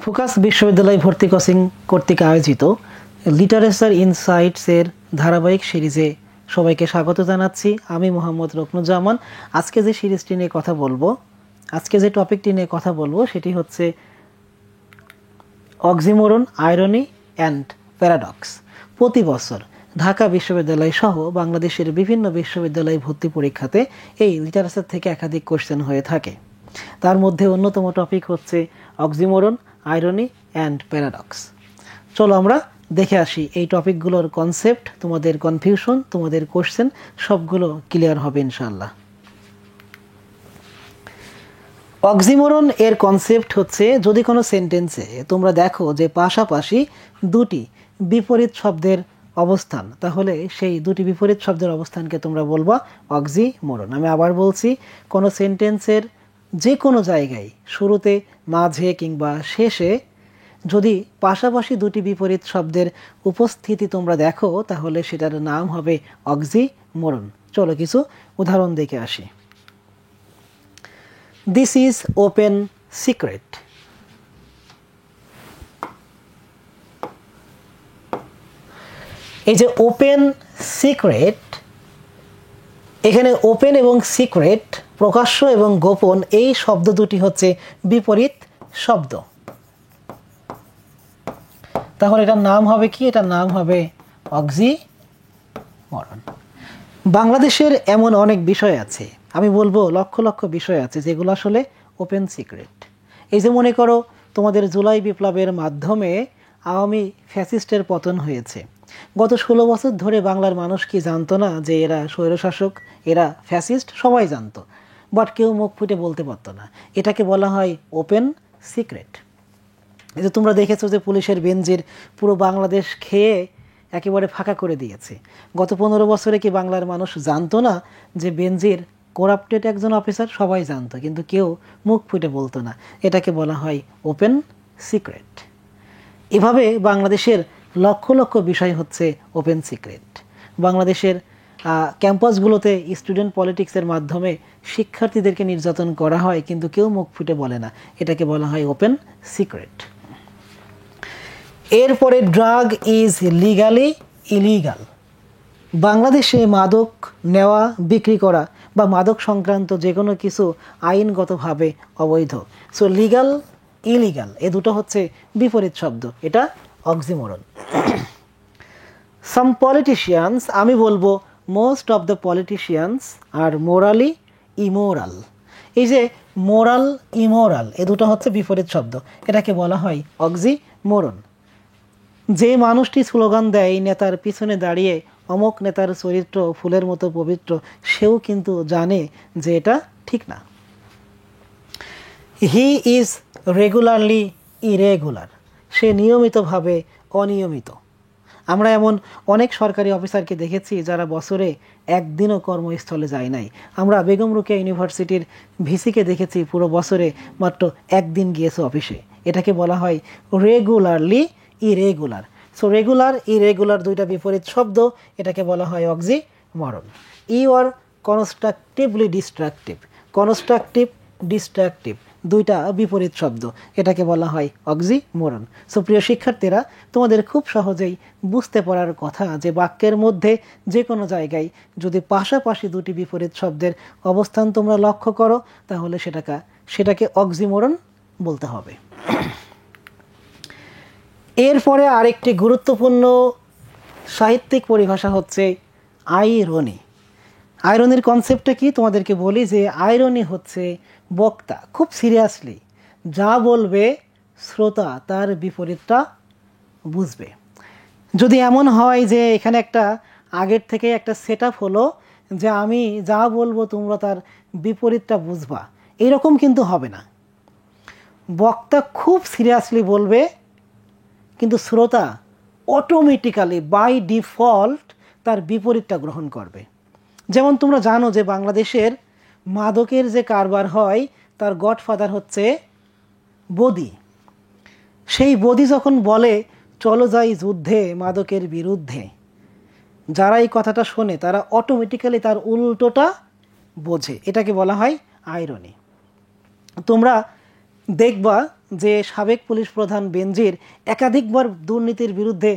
Focus বিশ্ববিদ্যালয় ভর্তি coaching কর্তৃক আয়োজিত লিটারেচার ইনসাইটসের ধারাবাহিক সিরিজে সবাইকে স্বাগত জানাচ্ছি। আমি মোহাম্মদ রকনুজ্জামান। আজকে যে সিরিজটি নিয়ে কথা বলবো, আজকে যে টপিকটি নিয়ে কথা বলবো সেটি হচ্ছে অক্সিমোরন, আইরনি অ্যান্ড প্যারাডক্স। প্রতি বছর ঢাকা বিশ্ববিদ্যালয় সহ বাংলাদেশের বিভিন্ন বিশ্ববিদ্যালয় ভর্তি পরীক্ষাতে এই লিটারেচার থেকে একাধিক কোশ্চেন হয়ে থাকে। তার মধ্যে অন্যতম টপিক হচ্ছে অক্সিমোরন, আইরনি অ্যান্ড প্যারাডক্স। চলো আমরা দেখে আসি এই টপিকগুলোর কনসেপ্ট, তোমাদের কনফিউশন, তোমাদের কোশ্চেন সবগুলো ক্লিয়ার হবে ইনশাআল্লাহ। অক্সিমোরন এর কনসেপ্ট হচ্ছে, যদি কোনো সেন্টেন্সে তোমরা দেখো যে পাশাপাশি দুটি বিপরীত শব্দের অবস্থান, তাহলে সেই দুটি বিপরীত শব্দের অবস্থানকে তোমরা বলবা অক্সিমোরন। আমি আবার বলছি, কোনো সেন্টেন্সের যে কোনো জায়গায় শুরুতে, মাঝে কিংবা শেষে যদি পাশাপাশি দুটি বিপরীত শব্দের উপস্থিতি তোমরা দেখো, তাহলে সেটার নাম হবে অক্সিমোরন। চলো কিছু উদাহরণ দেখে আসি। This is open secret. এই যে ওপেন সিক্রেট, এখানে ওপেন এবং সিক্রেট, প্রকাশ্য এবং গোপন, এই শব্দ দুটি হচ্ছে বিপরীত শব্দ। তাহলে এটার নাম হবে কি? এটার নাম হবে অক্সিমোরন। বাংলাদেশের এমন অনেক বিষয় আছে, আমি বলবো লক্ষ লক্ষ বিষয় আছে যেগুলো আসলে ওপেন সিক্রেট। এই যে মনে করো, তোমাদের জুলাই বিপ্লবের মাধ্যমে আওয়ামী ফ্যাসিস্টের পতন হয়েছে। গত 16 বছর ধরে বাংলার মানুষ কি জানতো না যে এরা স্বৈরশাসক, এরা ফ্যাসিস্ট? সবাই জানতো, বাট কেউ মুখ ফুটে বলতে পারতো না। এটাকে বলা হয় ওপেন সিক্রেট। এই যে তোমরা দেখেছো যে পুলিশের বেনজির পুরো বাংলাদেশ খেয়ে একেবারে ফাঁকা করে দিয়েছে। গত 15 বছরে কি বাংলার মানুষ জানতো না যে বেনজির করাপ্টেড একজন অফিসার? সবাই জানতো, কিন্তু কেউ মুখ ফুটে বলতো না। এটাকে বলা হয় ওপেন সিক্রেট। এভাবে বাংলাদেশের লক্ষ লক্ষ বিষয় হচ্ছে ওপেন সিক্রেট। বাংলাদেশের ক্যাম্পাসগুলোতে স্টুডেন্ট পলিটিক্সের মাধ্যমে শিক্ষার্থীদেরকে নির্যাতন করা হয়, কিন্তু কেউ মুখ ফুটে বলে না। এটাকে বলা হয় ওপেন সিক্রেট। এরপরে ড্রাগ ইজ লিগালি ইলিগাল। বাংলাদেশে মাদক নেওয়া, বিক্রি করা বা মাদক সংক্রান্ত যে কোনো কিছু আইনগতভাবে অবৈধ। সো লিগাল, ইলিগাল এ দুটো হচ্ছে বিপরীত শব্দ। এটা অক্সিমোরন। সাম পলিটিশিয়ানস, আমি বলবো most of the politicians are morally immoral. এই যে মোরাল, ইমোরাল এ দুটো হচ্ছে বিপরীত শব্দ। এটাকে বলা হয় অক্সিমোরন। যে মানুষটি স্লোগান দেয় নেতার পিছনে দাঁড়িয়ে অমুক নেতার চরিত্র ফুলের মতো পবিত্র, সেও কিন্তু জানে যে এটা ঠিক না। He is regularly irregular. সে নিয়মিতভাবে অনিয়মিত। আমরা এমন অনেক সরকারি অফিসারকে দেখেছি যারা বছরে একদিনও কর্মস্থলে যায় নাই। আমরা বেগম রোকেয়া ইউনিভার্সিটির ভিসিকে দেখেছি পুরো বছরে মাত্র একদিন গিয়েছে অফিসে। এটাকে বলা হয় regularly irregular. So regular, irregular দুইটা বিপরীত শব্দ। এটাকে বলা হয় oxymoron. You are constructively destructive. Constructive, destructive দুইটা বিপরীত শব্দ। এটাকে বলা হয় অক্সিমোরন। সো প্রিয় শিক্ষার্থীরা, তোমাদের খুব সহজেই বুঝতে পারার কথা যে বাক্যের মধ্যে যে কোনো জায়গায় যদি পাশাপাশি দুটি বিপরীত শব্দের অবস্থান তোমরা লক্ষ্য করো, তাহলে সেটাকে অক্সিমোরন বলতে হবে। এরপরে আরেকটি গুরুত্বপূর্ণ সাহিত্যিক পরিভাষা হচ্ছে আইরনি। আইরনির কনসেপ্টটা কি তোমাদেরকে বলি, যে আইরনি হচ্ছে বক্তা খুব সিরিয়াসলি যা বলবে শ্রোতা তার বিপরীতটা বুঝবে। যদি এমন হয় যে এখানে একটা আগের থেকে একটা সেট আপ হলো যে আমি যা বলবো তোমরা তার বিপরীতটা বুঝবা, এরকম কিন্তু হবে না। বক্তা খুব সিরিয়াসলি বলবে, কিন্তু শ্রোতা অটোমেটিক্যালি বাই ডিফল্ট তার বিপরীতটা গ্রহণ করবে। যেমন তোমরা জানো যে বাংলাদেশের মাদকের যে কারবার হয় তার গডফাদার হচ্ছে বদি। সেই বদি যখন বলে চলো যাই যুদ্ধে মাদকের বিরুদ্ধে, যারা এই কথাটা শোনে তারা অটোমেটিক্যালি তার উল্টোটা বোঝে। এটাকে বলা হয় আইরনি। তোমরা দেখবা যে সাবেক পুলিশ প্রধান বেনজির একাধিকবার দুর্নীতির বিরুদ্ধে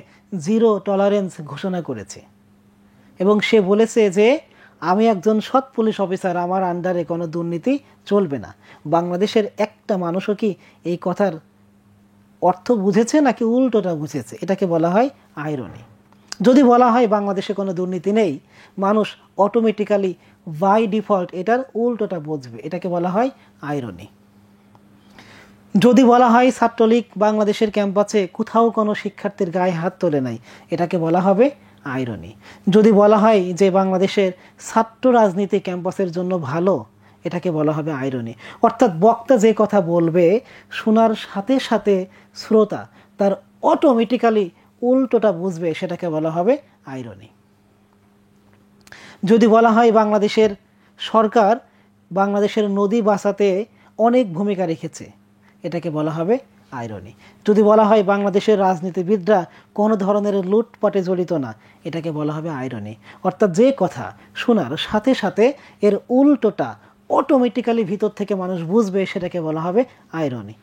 জিরো টলারেন্স ঘোষণা করেছে এবং সে বলেছে যে আমি একজন সৎ পুলিশ অফিসার, আমার আন্ডারে কোনো দুর্নীতি চলবে না। বাংলাদেশের একটা মানুষও কি এই কথার অর্থ বুঝেছে নাকি উল্টোটা বুঝেছে? এটাকে বলা হয় আইরনি। যদি বলা হয় বাংলাদেশে কোনো দুর্নীতি নেই, মানুষ অটোমেটিক্যালি বাই ডিফল্ট এটার উল্টোটা বুঝবে, এটাকে বলা হয় আইরনি। যদি বলা হয় ছাত্রলীগ বাংলাদেশের ক্যাম্পাসে কোথাও কোনো শিক্ষার্থীর গায়ে হাত তোলে নাই, এটাকে বলা হবে আইরনি। যদি বলা হয় যে বাংলাদেশের ছাত্র রাজনীতি ক্যাম্পাসের জন্য ভালো, এটাকে বলা হবে আইরনি। অর্থাৎ বক্তা যে কথা বলবে শোনার সাথে সাথে শ্রোতা তার অটোমেটিক্যালি উল্টোটা বুঝবে, সেটাকে বলা হবে আইরনি। যদি বলা হয় বাংলাদেশের সরকার বাংলাদেশের নদী বাঁচাতে অনেক ভূমিকা রেখেছে, এটাকে বলা হবে আইরনি। যদি বলা হয় বাংলাদেশের রাজনীতিবিদরা কোনো ধরনের লুটপাটে জড়িত না, এটাকে বলা হবে আইরনি। অর্থাৎ যে কথা শোনার সাথে সাথে এর উল্টোটা অটোমেটিক্যালি ভিতর থেকে মানুষ বুঝবে, সেটাকে বলা হবে আইরনি।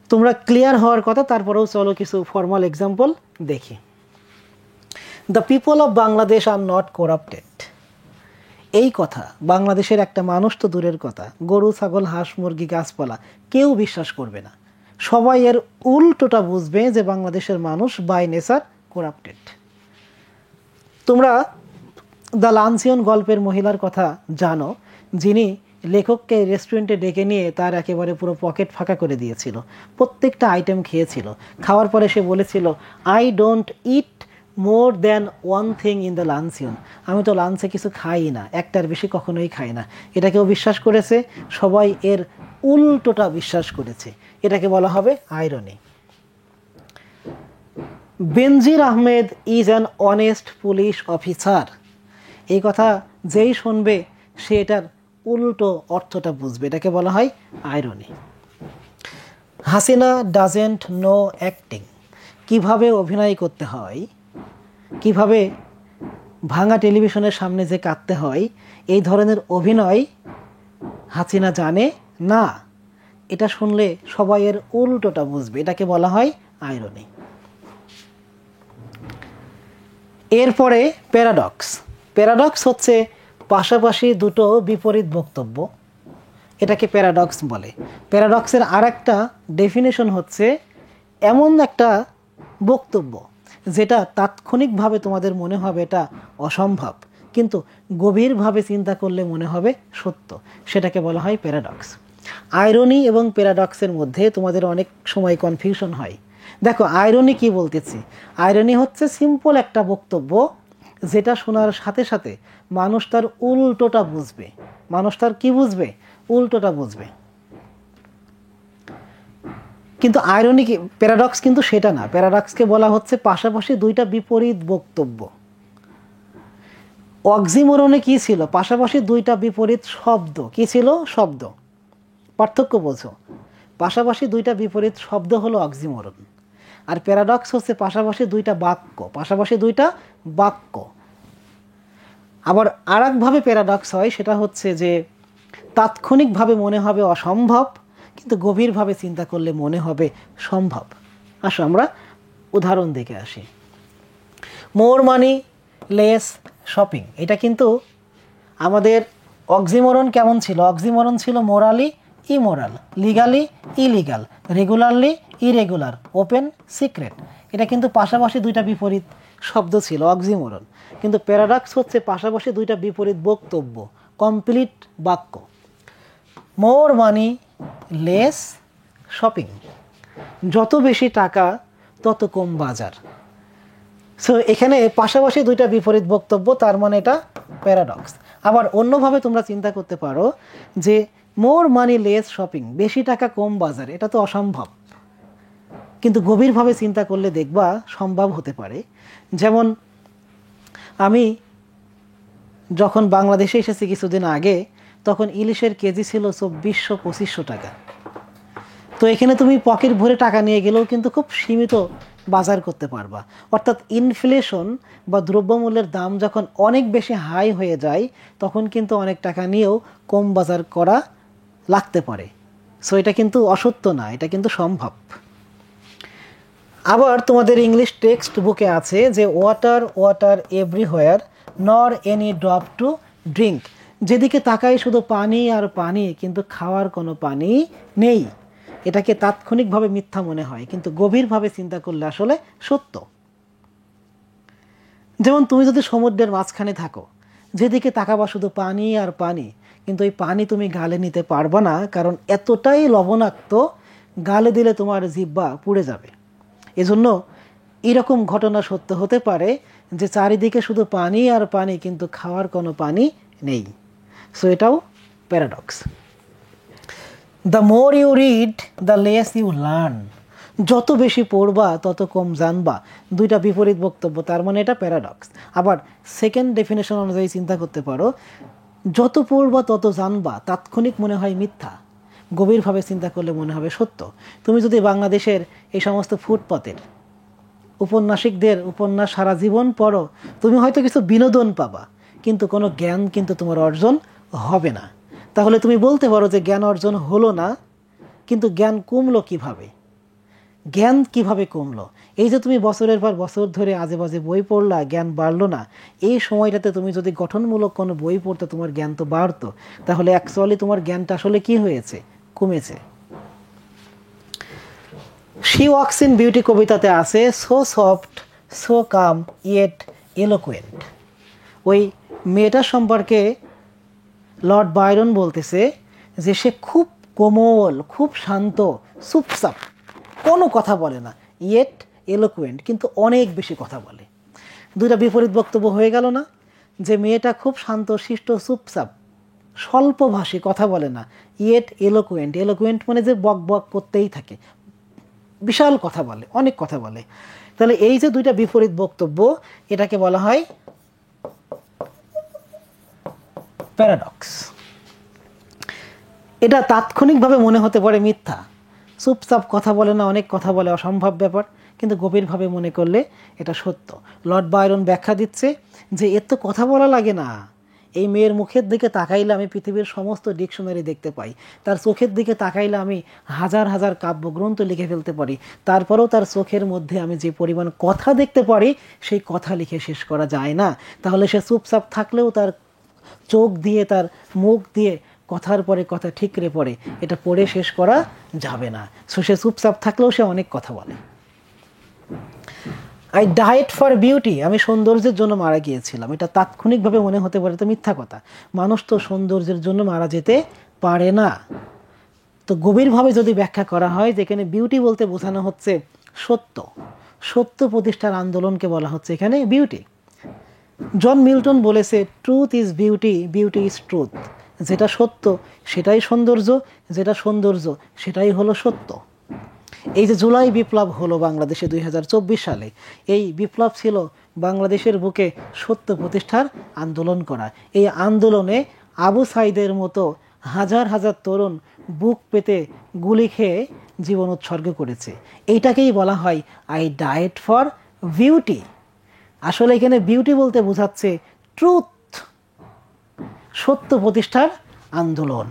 তোমরা ক্লিয়ার হওয়ার কথা, তারপরেও চলো কিছু ফর্মাল এক্সাম্পল দেখি। The people of Bangladesh are not corrupted. এই কথা বাংলাদেশের একটা মানুষ তো দূরের কথা, গরু ছাগল হাঁস মুরগি গাছপালা কেউ বিশ্বাস করবে না। সবাই এর উল্টোটা বুঝবে যে বাংলাদেশের মানুষ বাই নেচার করাপ্টেড। তোমরা দ্য লাঞ্চিয়ন গল্পের মহিলার কথা জানো, যিনি লেখককে রেস্টুরেন্টে ডেকে নিয়ে তার একেবারে পুরো পকেট ফাঁকা করে দিয়েছিল, প্রত্যেকটা আইটেম খেয়েছিল। খাওয়ার পরে সে বলেছিল, I don't eat more than one thing in the luncheon. আমি তো লাঞ্চে কিছু খাই না, একটার বেশি কখনোই খাই না। এটা কেউ বিশ্বাস করেছে, সবাই এর উল্টোটা বিশ্বাস করেছে, এটাকে বলা হবে irony. Benazir Ahmed is an honest police officer. এই কথা যেই শুনবে সে এটার উল্টো অর্থটা বুঝবে, এটাকে বলা হয় irony. Hasina doesn't know acting. কিভাবে অভিনয় করতে হয়, কিভাবে ভাঙা টেলিভিশনের সামনে যে কাঁদতে হয়, এই ধরনের অভিনয় হাসিনা জানে না। এটা শুনলে সবাই এর উল্টোটা বুঝবে, এটাকে বলা হয় আইরনি। এরপরে প্যারাডক্স। প্যারাডক্স হচ্ছে পাশাপাশি দুটো বিপরীত বক্তব্য, এটাকে প্যারাডক্স বলে। প্যারাডক্সের আর একটা ডেফিনেশন হচ্ছে এমন একটা বক্তব্য যেটা তাৎক্ষণিকভাবে তোমাদের মনে হবে এটা অসম্ভব, কিন্তু গভীরভাবে চিন্তা করলে মনে হবে সত্য, সেটাকে বলা হয় প্যারাডক্স। আইরনি এবং প্যারাডক্সের মধ্যে তোমাদের অনেক সময় কনফিউশন হয়। দেখো আইরনি কি বলতেছি, আইরনি হচ্ছে সিম্পল একটা বক্তব্য যেটা শোনার সাথে সাথে মানুষ তার উল্টোটা বুঝবে। মানুষ তার কি বুঝবে? উল্টোটা বুঝবে। কিন্তু আইরনি কি, প্যারাডক্স কিন্তু সেটা না। প্যারাডক্সকে বলা হচ্ছে পাশাপাশি দুইটা বিপরীত বক্তব্য। অক্সিমোরনে কি ছিল? পাশাপাশি দুইটা বিপরীত শব্দ। কি ছিল? শব্দ। পার্থক্য বোঝো। পাশাপাশি দুইটা বিপরীত শব্দ হলো অক্সিমোরন, আর প্যারাডক্স হচ্ছে পাশাপাশি দুইটা বাক্য। পাশাপাশি দুইটা বাক্য। আবার আর একভাবে প্যারাডক্স হয়, সেটা হচ্ছে যে তাৎক্ষণিকভাবে মনে হবে অসম্ভব, কিন্তু গভীরভাবে চিন্তা করলে মনে হবে সম্ভব। আসো আমরা উদাহরণ দেখে আসি। মোর মানি লেস শপিং, এটা কিন্তু আমাদের অক্সিমোরন কেমন ছিল? অক্সিমোরন ছিল morally immoral, legally illegal, regularly irregular, open secret. এটা কিন্তু পাশাপাশি দুইটা বিপরীত শব্দ ছিল, অক্সিমোরন। কিন্তু প্যারাডক্স হচ্ছে পাশাপাশি দুইটা বিপরীত বক্তব্য, কমপ্লিট বাক্য। মোর মানি লেস শপিং, যত বেশি টাকা তত কম বাজার। সো এখানে পাশাপাশি দুইটা বিপরীত বক্তব্য, তার মানে এটা প্যারাডক্স। আবার অন্যভাবে তোমরা চিন্তা করতে পারো যে মোর মানি লেস শপিং, বেশি টাকা কম বাজার, এটা তো অসম্ভব, কিন্তু গভীরভাবে চিন্তা করলে দেখবা সম্ভব হতে পারে। যেমন আমি যখন বাংলাদেশে এসেছি কিছুদিন আগে, তখন ইলিশের কেজি ছিল 2400-2500 টাকা। তো এখানে তুমি পকেট ভরে টাকা নিয়ে গেলেও কিন্তু খুব সীমিত বাজার করতে পারবা। অর্থাৎ ইনফ্লেশন বা দ্রব্যমূল্যের দাম যখন অনেক বেশি হাই হয়ে যায়, তখন কিন্তু অনেক টাকা নিয়েও কম বাজার করা লাগতে পারে। সো এটা কিন্তু অসত্য না, এটা কিন্তু সম্ভব। আবার তোমাদের ইংলিশ টেক্সট বুকে আছে যে ওয়াটার ওয়াটার এভরিহোয়ার নর এনি ড্রপ টু ড্রিঙ্ক, যেদিকে তাকাই শুধু পানি আর পানি, কিন্তু খাওয়ার কোনো পানি নেই। এটাকে তাৎক্ষণিকভাবে মিথ্যা মনে হয়, কিন্তু গভীরভাবে চিন্তা করলে আসলে সত্য। যেমন তুমি যদি সমুদ্রের মাঝখানে থাকো, যেদিকে তাকাবা শুধু পানি আর পানি, কিন্তু এই পানি তুমি গালে নিতে পারবা না, কারণ এতটাই লবণাক্ত, গালে দিলে তোমার জিহ্বা পুড়ে যাবে। এজন্য এরকম ঘটনা সত্য হতে পারে যে চারিদিকে শুধু পানি আর পানি, কিন্তু খাওয়ার কোনো পানি নেই। সো এটাও paradox. The more you read the less you learn, যত বেশি পড়বা তত কম জানবা, দুইটা বিপরীত বক্তব্য, তার মানে এটা প্যারাডক্স। আবার সেকেন্ড ডেফিনেশন অনুযায়ী চিন্তা করতে পারো, যত পড়বা তত জানবা তাৎক্ষণিক মনে হয় মিথ্যা, গভীরভাবে চিন্তা করলে মনে হবে সত্য। তুমি যদি বাংলাদেশের এই সমস্ত ফুটপাতের উপন্যাসিকদের উপন্যাস সারা জীবন পড়ো, তুমি হয়তো কিছু বিনোদন পাবা, কিন্তু কোনো জ্ঞান কিন্তু তোমার অর্জন হবে না। তাহলে তুমি বলতে পারো যে জ্ঞান অর্জন হলো না, কিন্তু জ্ঞান কমলো কিভাবে? জ্ঞান কিভাবে কমলো? এই যে তুমি বছরের পর বছর ধরে আজে বাজে বই পড়লা, জ্ঞান বাড়লো না, এই সময়টাতে তুমি যদি গঠনমূলক কোনো বই পড়তে, তোমার জ্ঞান তো বাড়তো। তাহলে অ্যাকচুয়ালি তোমার জ্ঞানটা আসলে কি হয়েছে? কমেছে। শি ওয়াক্স ইন বিউটি কবিতাতে আছে so soft so calm yet eloquent. ওই মেয়েটার সম্পর্কে লর্ড বায়রন বলতেছে যে সে খুব কোমল, খুব শান্ত, চুপচাপ, কোনো কথা বলে না, ইয়েট এলোকুয়েন্ট, কিন্তু অনেক বেশি কথা বলে। দুইটা বিপরীত বক্তব্য হয়ে গেল না? যে মেয়েটা খুব শান্ত শিষ্ট চুপচাপ স্বল্পভাষী, কথা বলে না, ইয়েট এলোকুয়েন্ট। এলোকুয়েন্ট মানে যে বক বক করতেই থাকে, বিশাল কথা বলে, অনেক কথা বলে। তাহলে এই যে দুইটা বিপরীত বক্তব্য, এটাকে বলা হয় প্যারাডক্স। এটা তাৎক্ষণিকভাবে মনে হতে পারে মিথ্যা, চুপচাপ কথা বলে না, অনেক কথা বলে, অসম্ভব ব্যাপার, কিন্তু গভীরভাবে মনে করলে এটা সত্য। লর্ড বায়রন ব্যাখ্যা দিচ্ছে যে এর তো কথা বলা লাগে না, এই মেয়ের মুখের দিকে তাকাইলে আমি পৃথিবীর সমস্ত ডিকশনারি দেখতে পাই, তার চোখের দিকে তাকাইলে আমি হাজার হাজার কাব্যগ্রন্থ লিখে ফেলতে পারি, তারপরেও তার চোখের মধ্যে আমি যে পরিমাণ কথা দেখতে পারি সেই কথা লিখে শেষ করা যায় না। তাহলে সে চুপচাপ থাকলেও তার চোখ দিয়ে, তার মুখ দিয়ে কথার পরে কথা ঠিকরে পড়ে, এটা পড়ে শেষ করা যাবে না। সো সে চুপচাপ থাকলেও সে অনেক কথা বলে। আই ডায়েট ফর বিউটি, আমি সৌন্দর্যের জন্য মারা গিয়েছিলাম, এটা তাৎক্ষণিকভাবে মনে হতে পারে তো মিথ্যা কথা। মানুষ তো সৌন্দর্যের জন্য মারা যেতে পারে না। তো গভীরভাবে যদি ব্যাখ্যা করা হয়, যেখানে বিউটি বলতে বোঝানো হচ্ছে সত্য, সত্য প্রতিষ্ঠার আন্দোলনকে বলা হচ্ছে এখানে বিউটি। জন মিল্টন বলেছে truth is beauty, beauty is truth. যেটা সত্য সেটাই সৌন্দর্য, যেটা সৌন্দর্য সেটাই হলো সত্য। এই যে জুলাই বিপ্লব হলো বাংলাদেশে 2024 সালে, এই বিপ্লব ছিল বাংলাদেশের বুকে সত্য প্রতিষ্ঠার আন্দোলন করা। এই আন্দোলনে আবু সাইদের মতো হাজার হাজার তরুণ বুক পেতে গুলি খেয়ে জীবন উৎসর্গ করেছে। এইটাকেই বলা হয় আই ডায়েট ফর বিউটি। আসলে এখানে বিউটি বলতে বোঝাচ্ছে ট্রুথ, সত্য প্রতিষ্ঠার আন্দোলন।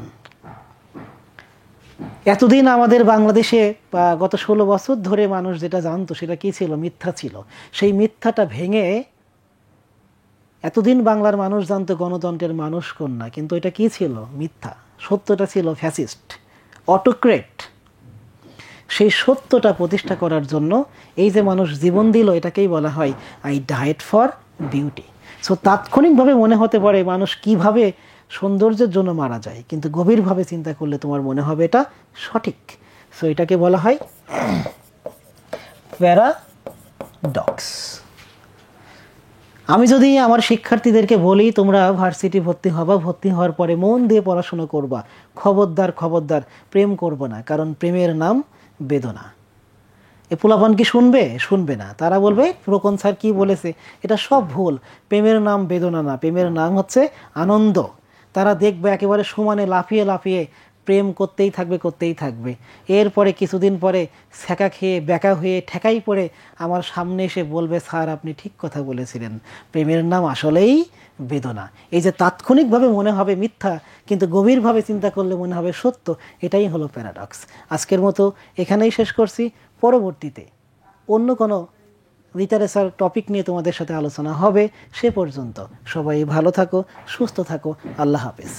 এতদিন আমাদের বাংলাদেশে গত 16 বছর ধরে মানুষ যেটা জানতো সেটা কি ছিল? মিথ্যা ছিল। সেই মিথ্যাটা ভেঙে এতদিন বাংলার মানুষ জানতো গণতন্ত্রের মানুষ কন্যা, কিন্তু এটা কি ছিল? মিথ্যা। সত্যটা ছিল ফ্যাসিস্ট, অটোক্রেট। সেই সত্যটা প্রতিষ্ঠা করার জন্য এই যে মানুষ জীবন দিল, এটাকেই বলা হয় I diet for beauty. So তাৎক্ষণিকভাবে মনে হতে পারে মানুষ কিভাবে সৌন্দর্যের জন্য মারা যায়, কিন্তু গভীরভাবে চিন্তা করলে তোমার মনে হবে এটা সঠিক। সো এটাকে বলা হয় প্যারাডক্স। আমি যদি আমার শিক্ষার্থীদেরকে বলি তোমরা ভার্সিটি ভর্তি হবা, ভর্তি হওয়ার পরে মন দিয়ে পড়াশোনা করবা, খবরদার খবরদার প্রেম করবো না, কারণ প্রেমের নাম বেদনা। এ পোলাপান কি শুনবে? শুনবে না। তারা বলবে প্রকন স্যার কি বলেছে, এটা সব ভুল, প্রেমের নাম বেদনা না, প্রেমের নাম হচ্ছে আনন্দ। তারা দেখবে একেবারে সমানে লাফিয়ে লাফিয়ে প্রেম করতেই থাকবে করতেই থাকবে। এরপরে কিছুদিন পরে ছ্যাঁকা খেয়ে ব্যাকা হয়ে ঠেকাই পড়ে আমার সামনে এসে বলবে, স্যার আপনি ঠিক কথা বলেছিলেন, প্রেমের নাম আসলেই বেদনা। এই যে তাৎক্ষণিকভাবে মনে হবে মিথ্যা, কিন্তু গভীরভাবে চিন্তা করলে মনে হবে সত্য, এটাই হলো প্যারাডক্স। আজকের মতো এখানেই শেষ করছি। পরবর্তীতে অন্য কোনো লিটারেচার টপিক নিয়ে তোমাদের সাথে আলোচনা হবে। সে পর্যন্ত সবাই ভালো থাকো, সুস্থ থাকো। আল্লাহ হাফেজ।